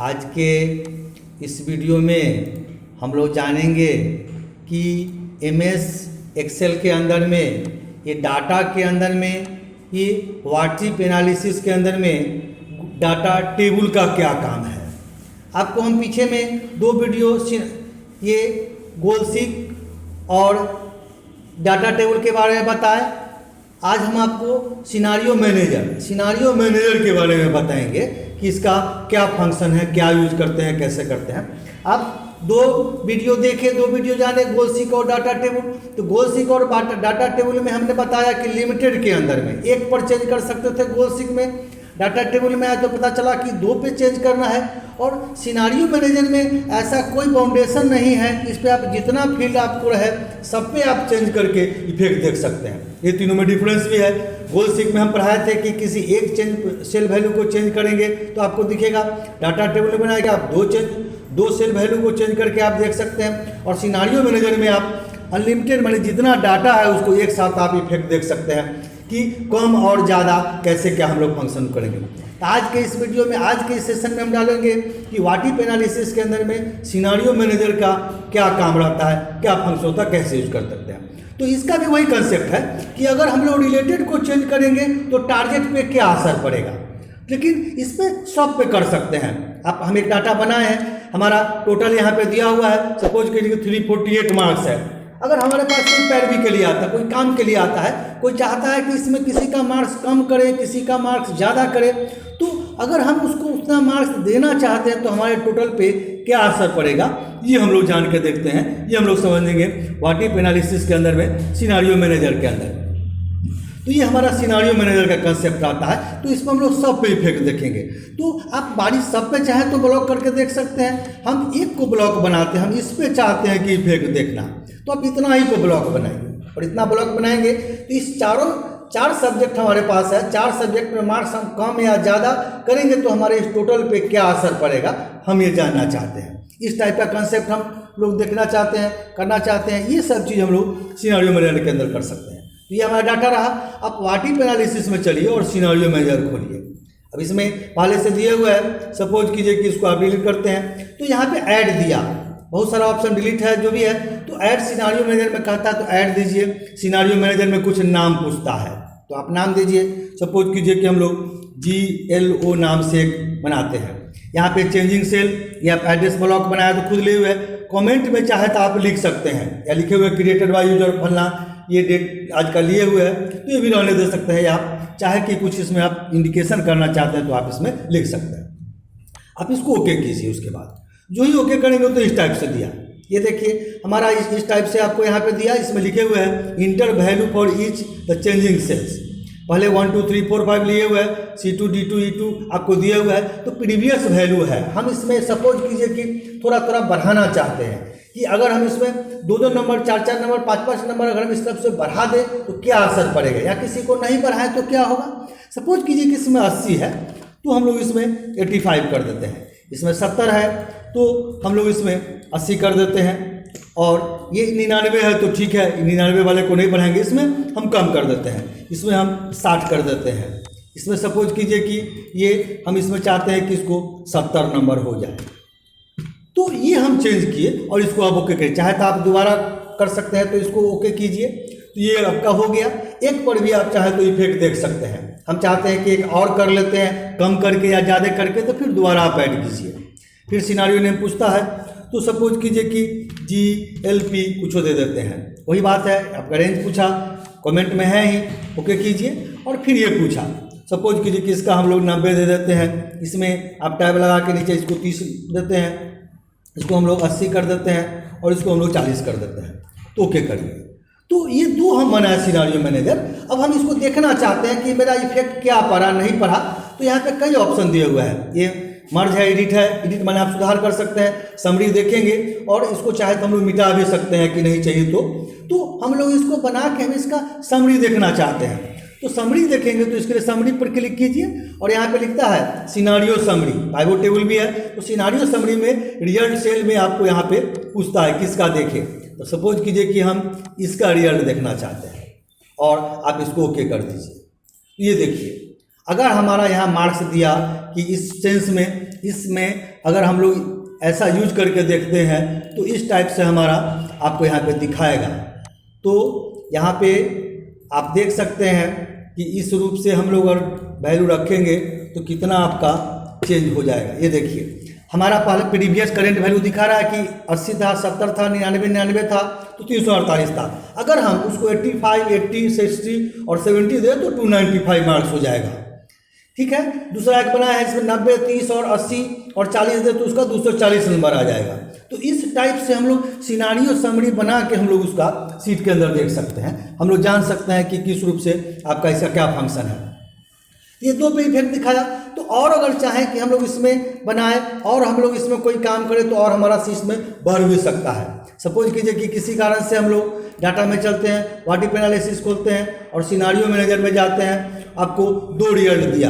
आज के इस वीडियो में हम लोग जानेंगे कि एमएस एक्सेल के अंदर में ये डाटा के अंदर में ये व्हाट्सएप एनालिसिस के अंदर में डाटा टेबल का क्या काम है। आपको हम पीछे में दो वीडियो ये गोलसीक और डाटा टेबल के बारे में बताएं। आज हम आपको सिनारियो मैनेजर के बारे में बताएंगे कि इसका क्या फंक्शन है, क्या यूज करते हैं, कैसे करते हैं। आप दो वीडियो देखें, दो वीडियो जाने गोलसीक और डाटा टेबल। तो गोलसीक और डाटा टेबल में हमने बताया कि लिमिटेड के अंदर में एक पर चेंज कर सकते थे गोलसीक में, डाटा टेबल में आया तो पता चला कि दो पे चेंज करना है। और सिनारियो मैनेजर में ऐसा कोई बाउंडेशन नहीं है, इस पर आप जितना फील्ड आपको रहे सब पे आप चेंज करके इफेक्ट देख सकते हैं। ये तीनों में डिफरेंस भी है। गोलसीक में हम पढ़ाए थे कि किसी एक सेल वैल्यू को चेंज करेंगे तो आपको दिखेगा, डाटा टेबल में बनाएगा आप दो सेल वैल्यू को चेंज करके आप देख सकते हैं। और सिनारियो मैनेजर में आप अनलिमिटेड माने जितना डाटा है उसको एक साथ आप इफेक्ट देख सकते हैं कि कम और ज़्यादा कैसे क्या हम लोग फंक्शन करेंगे। तो आज के इस वीडियो में, आज के इस सेशन में हम डालेंगे कि व्हाट्सएप एनालिसिस के अंदर में सिनारियो मैनेजर का क्या काम रहता है, क्या फंक्शन होता है, कैसे यूज कर सकते हैं। तो इसका भी वही कंसेप्ट है कि अगर हम लोग रिलेटेड को चेंज करेंगे तो टारगेट पे क्या असर पड़ेगा, लेकिन इस पर सब पे कर सकते हैं। आप हम एक डाटा बनाए हैं, हमारा टोटल यहाँ पे दिया हुआ है, सपोज कीजिए 348 मार्क्स है। अगर हमारे पास कोई पैरवी के लिए आता है, कोई काम के लिए आता है, कोई चाहता है कि इसमें किसी का मार्क्स कम करे, किसी का मार्क्स ज़्यादा करे, तो अगर हम उसको उतना मार्क्स देना चाहते हैं तो हमारे टोटल पे क्या असर पड़ेगा, ये हम लोग जान के देखते हैं। ये हम लोग समझेंगे व्हाट्सएप एनालिसिस के अंदर में, सिनारियो मैनेजर के अंदर। तो ये हमारा सिनारियो मैनेजर का कंसेप्ट आता है। तो इसमें हम लोग सब पे इफेक्ट देखेंगे। तो आप बारी सब पे चाहे तो ब्लॉक करके देख सकते हैं। हम एक को ब्लॉक बनाते हैं, हम इस पे चाहते हैं कि इफेक्ट देखना, तो आप इतना ही को ब्लॉक बनाएंगे। और इतना ब्लॉक बनाएंगे तो इस चार सब्जेक्ट हमारे पास है, 4 सब्जेक्ट में मार्क्स हम कम या ज़्यादा करेंगे तो हमारे इस टोटल पे क्या असर पड़ेगा, हम ये जानना चाहते हैं। इस टाइप का कंसेप्ट हम लोग देखना चाहते हैं, करना चाहते हैं। ये सब चीज़ हम लोग सिनारियो मैनेजर के अंदर कर सकते हैं। तो ये हमारा डाटा रहा। आप व्हाट्सएप एनालिसिस में चलिए और सिनारियो मैनेजर खोलिए। अब इसमें पहले से दिए हुए है, सपोज कीजिए कि इसको आप डिलीट करते हैं तो यहाँ पे ऐड दिया, बहुत सारा ऑप्शन डिलीट है जो भी है। तो ऐड सिनारियो मैनेजर में कहता है तो ऐड दीजिए। सिनारियो मैनेजर में कुछ नाम पूछता है तो आप नाम दीजिए। सपोज कीजिए कि हम लोग GLO नाम से एक बनाते हैं। यहाँ पे चेंजिंग सेल या एड्रेस ब्लॉक बनाया तो खुद लिए हुए है। कमेंट में चाहे तो आप लिख सकते हैं, या लिखे हुए क्रिएटेड बाय यूजर फलना ये डेट आज का लिए हुए है तो ये भी रहने दे सकते हैं। आप चाहे कि कुछ इसमें आप इंडिकेशन करना चाहते हैं तो आप इसमें लिख सकते हैं। आप इसको ओके कीजिए। उसके बाद जो ही ओके करेंगे तो इस टाइप से दिया, ये देखिए हमारा इस टाइप से आपको यहाँ पे दिया। इसमें लिखे हुए हैं enter value for each the changing cells. पहले 1 2 3 4 5 लिए हुए है, C2 D2 E2 आपको दिया हुआ है। तो प्रीवियस वैल्यू है, हम इसमें सपोज कीजिए कि थोड़ा थोड़ा बढ़ाना चाहते हैं कि अगर हम इसमें 2 नंबर 4 नंबर 5 नंबर अगर हम इस तरफ से बढ़ा दें तो क्या असर पड़ेगा, या किसी को नहीं बढ़ाएं तो क्या होगा। सपोज कीजिए कि इसमें 80 है तो हम लोग इसमें 85 कर देते हैं। इसमें 70 है तो हम लोग इसमें 80 कर देते हैं। और ये 99 है तो ठीक है, 99 वाले को नहीं बढ़ाएंगे, इसमें हम कम कर देते हैं, इसमें हम 60 कर देते हैं। इसमें सपोज कीजिए कि ये हम इसमें चाहते हैं कि इसको 70 नंबर हो जाए, तो ये हम चेंज किए और इसको आप ओके करिए। चाहे तो आप दोबारा कर सकते हैं तो इसको ओके कीजिए, तो ये आपका हो गया। एक पर भी आप चाहे तो इफेक्ट देख सकते हैं। हम चाहते हैं कि एक और कर लेते हैं कम करके या ज़्यादा करके, तो फिर दोबारा आप ऐड कीजिए। फिर सिनारियो नेम पूछता है तो सपोज कीजिए कि GLP कुछ दे देते हैं। वही बात है, आपका रेंज पूछा, कमेंट में है ही, ओके कीजिए। और फिर ये पूछा, सपोज कीजिए कि इसका हम लोग 90 दे देते हैं। इसमें आप टैब लगा के नीचे इसको 30 देते हैं, इसको हम लोग 80 कर देते हैं और इसको हम लोग 40 कर देते हैं, तो ओके करिए। तो ये दो हम बनाए सिनारियो मैनेजर। अब हम इसको देखना चाहते हैं कि मेरा इफेक्ट क्या पड़ा नहीं पड़ा। तो यहाँ पे कई ऑप्शन दिए हुए हैं। ये मर्ज है, एडिट है, एडिट माने आप सुधार कर सकते हैं, समरी देखेंगे और इसको चाहे तो हम लोग मिटा भी सकते हैं कि नहीं चाहिए तो हम लोग इसको बना के हम इसका समरी देखना चाहते हैं। तो समरी देखेंगे तो इसके लिए समरी पर क्लिक कीजिए और यहाँ पे लिखता है सिनारियो समरी, पाइवोट टेबल भी है। तो सिनारियो समरी में रिजल्ट सेल में आपको यहाँ पे पूछता है किसका देखें। तो सपोज कीजिए कि हम इसका रिजल्ट देखना चाहते हैं और आप इसको ओके कर दीजिए। ये देखिए अगर हमारा यहाँ मार्क्स दिया कि इस सेंस में इसमें अगर हम लोग ऐसा यूज करके देखते हैं तो इस टाइप से हमारा आपको यहाँ पे दिखाएगा। तो यहाँ पे आप देख सकते हैं कि इस रूप से हम लोग अगर वैल्यू रखेंगे तो कितना आपका चेंज हो जाएगा। ये देखिए हमारा पहले प्रीवियस करेंट वैल्यू दिखा रहा है कि 80 था, 70 था, 99 था, तो 348 था। अगर हम उसको 85, 80, 60 और 70 दे तो 295 मार्क्स हो जाएगा। ठीक है। दूसरा एक बना है इसमें 90, 30 और 80 और 40 दे तो उसका 240 नंबर आ जाएगा। तो इस टाइप से हम लोग सिनारियो समरी बना के हम लोग उसका सीट के अंदर देख सकते हैं। हम लोग जान सकते हैं कि किस रूप से आपका इसका क्या फंक्शन है। ये दो पे इफेक्ट दिखाया। तो और अगर चाहें कि हम लोग इसमें बनाए और हम लोग इसमें कोई काम करें तो और हमारा इसमें बढ़ भी सकता है। सपोज कीजिए कि किसी कारण से हम लोग डाटा में चलते हैं, वाटिप एनालिसिस खोलते हैं और सिनारियो मैनेजर में जाते हैं, आपको 2 रिजल्ट दिया,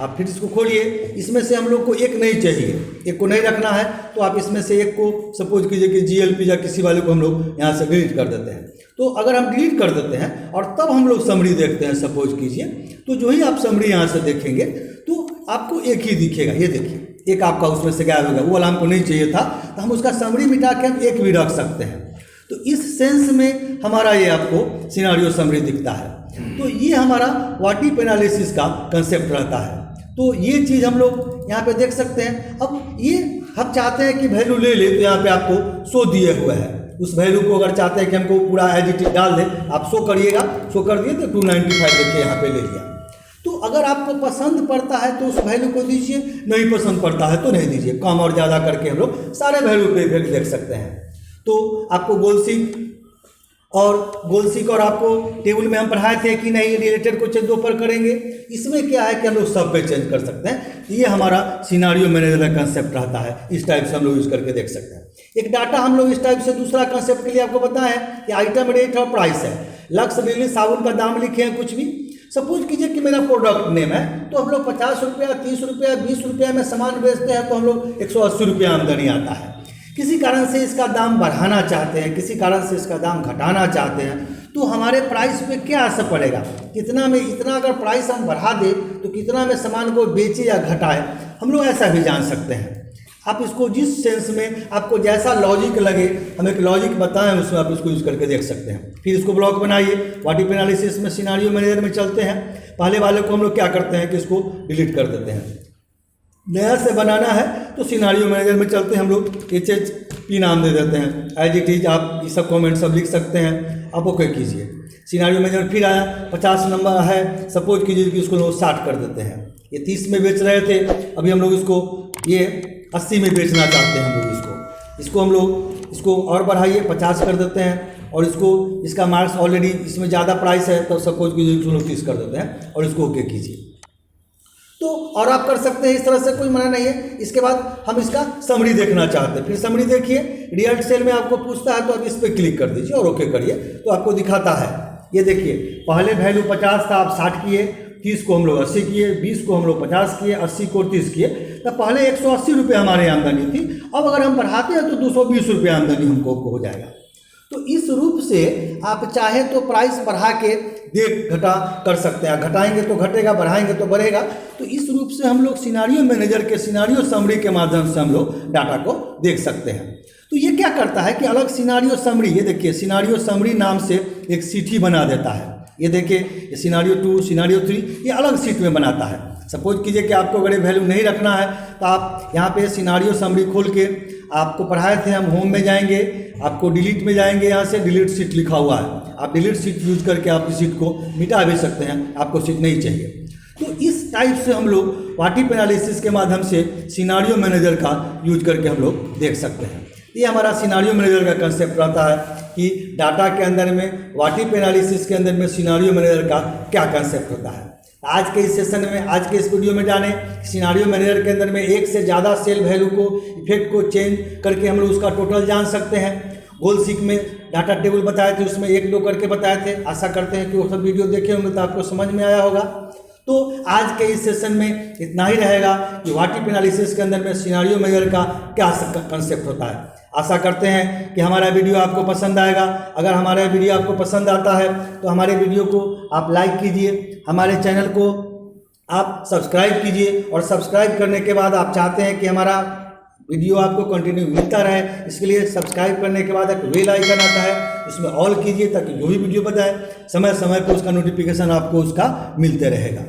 आप फिर इसको खोलिए, इसमें से हम लोग को एक नहीं चाहिए, एक को नहीं रखना है, तो आप इसमें से एक को सपोज कीजिए कि GLP या किसी वाले को हम लोग यहाँ से डिलीट कर देते हैं। तो अगर हम डिलीट कर देते हैं और तब हम लोग समरी देखते हैं सपोज कीजिए, तो जो ही आप समरी यहाँ से देखेंगे तो आपको एक ही दिखेगा। ये देखिए एक आपका उसमें से गायब होगा, वो वाला हमको नहीं चाहिए था, तो हम उसका समरी मिटा के हम एक भी रख सकते हैं। तो इस सेंस में हमारा ये आपको सिनारियो समरी दिखता है। तो ये हमारा वाटिप एनालिसिस का कंसेप्ट रहता है। तो ये चीज़ हम लोग यहाँ पे देख सकते हैं। अब ये हम चाहते हैं कि वैल्यू ले ले, तो यहाँ पे आपको शो दिए हुए है। उस वैल्यू को अगर चाहते हैं कि हमको पूरा एज इट इज डाल दें, आप शो करिएगा, शो कर दिए तो 295 देखिए यहाँ पे ले लिया। तो अगर आपको पसंद पड़ता है तो उस वैल्यू को दीजिए, नहीं पसंद पड़ता है तो नहीं दीजिए। कम और ज़्यादा करके हम लोग सारे वैल्यू पे इफेक्ट देख सकते हैं। तो आपको गोल सीक और आपको टेबल में हम पढ़ाए थे कि नहीं रिलेटेड को चेंज 2 पर करेंगे। इसमें क्या है कि हम लोग सब पे चेंज कर सकते हैं। ये हमारा सिनारियो मैनेजर का कंसेप्ट रहता है। इस टाइप से हम लोग यूज करके देख सकते हैं। एक डाटा हम लोग इस टाइप से दूसरा कंसेप्ट के लिए आपको बताया है कि आइटम रेट और प्राइस है। लक्स डेली साबुन का दाम लिखे हैं कुछ भी, सपोज कीजिए कि मेरा प्रोडक्ट नेम है, तो हम लोग 50 रुपया, 30 रुपया, 20 रुपया में सामान बेचते हैं, तो हम लोग 180 रुपया आमदनी आता है। किसी कारण से इसका दाम बढ़ाना चाहते हैं, किसी कारण से इसका दाम घटाना चाहते हैं, तो हमारे प्राइस पे क्या असर पड़ेगा, कितना में इतना अगर प्राइस हम बढ़ा दें तो कितना में सामान को बेचे या घटाए, हम लोग ऐसा भी जान सकते हैं। आप इसको जिस सेंस में आपको जैसा लॉजिक लगे, हम एक लॉजिक बताएं उसमें आप इसको यूज करके देख सकते हैं। फिर इसको ब्लॉक बनाइए, वाटिप एनालिसिस में सिनारियो मैनेजर में चलते हैं। पहले वाले को हम लोग क्या करते हैं कि इसको डिलीट कर देते हैं। नया से बनाना है तो सिनारियो मैनेजर में चलते हैं, हम लोग HHP नाम दे देते हैं, एज इट इज आप ये सब कमेंट सब लिख सकते हैं। आप ओके कीजिए। सिनारियो मैनेजर फिर आया, 50 नंबर है, सपोज कीजिए कि उसको लोग 60 कर देते हैं। ये 30 में बेच रहे थे, अभी हम लोग इसको ये 80 में बेचना चाहते हैं। हम लोग इसको हम लोग इसको और बढ़ाइए, 50 कर देते हैं और इसका मार्क्स ऑलरेडी इसमें ज़्यादा प्राइस है, तो सपोज कीजिए इसको लोग 30 कर देते हैं और इसको ओके कीजिए। तो और आप कर सकते हैं, इस तरह से कोई मना नहीं है। इसके बाद हम इसका समरी देखना चाहते हैं, फिर समरी देखिए, रिजल्ट सेल में आपको पूछता है तो आप इस पर क्लिक कर दीजिए और ओके करिए, तो आपको दिखाता है। ये देखिए पहले वैल्यू 50 था, आप 60 किए, 30 को हम लोग 80 किए, 20 को हम लोग 50 किए, 80 को 30 किए, तो पहले 180 रुपये हमारे आमदनी थी। अब अगर हम बढ़ाते हैं तो 220 रुपये आमदनी हमको हो जाएगा। तो इस रूप से आप चाहे तो प्राइस बढ़ा के देख घटा कर सकते हैं, घटाएंगे तो घटेगा, बढ़ाएंगे तो बढ़ेगा। तो इस रूप से हम लोग सिनारियो मैनेजर के सिनारियो समरी के माध्यम से हम लोग डाटा को देख सकते हैं। तो ये क्या करता है कि अलग सिनारियो समरी, ये देखिए सिनारियो समरी नाम से एक सीट ही बना देता है। ये देखिए ये सिनारियो 2, सिनारियो 3 ये अलग सीट में बनाता है। सपोज कीजिए कि आपको अगर वैल्यू नहीं रखना है तो आप यहाँ पे सिनारियो समरी खोल के, आपको पढ़ाए थे हम होम में जाएंगे, आपको डिलीट में जाएंगे, यहाँ से डिलीट सीट लिखा हुआ है, आप डिलीट सीट यूज करके आप इस सीट को मिटा भी सकते हैं, आपको सीट नहीं चाहिए। तो इस टाइप से हम लोग वाटिप एनालिसिस के माध्यम से सिनारियो मैनेजर का यूज करके हम लोग देख सकते हैं। ये हमारा सिनारियो मैनेजर का कंसेप्ट रहता है कि डाटा के अंदर में, वाटिप एनालिसिस के अंदर में सिनारियो मैनेजर का क्या कंसेप्ट होता है। आज के इस सेशन में, आज के इस वीडियो में जाने सिनारियो मैनेजर के अंदर में एक से ज़्यादा सेल वैल्यू को, इफेक्ट को चेंज करके हम लोग उसका टोटल जान सकते हैं। गोल सीक में डाटा टेबल बताए थे, उसमें 1-2 करके बताए थे। आशा करते हैं कि वो सब वीडियो देखे होंगे तो आपको समझ में आया होगा। तो आज के इस सेशन में इतना ही रहेगा कि वाटिप एनालिसिस के अंदर में सिनारियो मैनेजर का क्या कंसेप्ट होता है। आशा करते हैं कि हमारा वीडियो आपको पसंद आएगा। अगर हमारा वीडियो आपको पसंद आता है तो हमारे वीडियो को आप लाइक कीजिए, हमारे चैनल को आप सब्सक्राइब कीजिए, और सब्सक्राइब करने के बाद आप चाहते हैं कि हमारा वीडियो आपको कंटिन्यू मिलता रहे, इसके लिए सब्सक्राइब करने के बाद एक बेल आइकन आता है, उसमें ऑल कीजिए ताकि जो भी वीडियो बताए समय समय पर उसका नोटिफिकेशन आपको उसका मिलते रहेगा।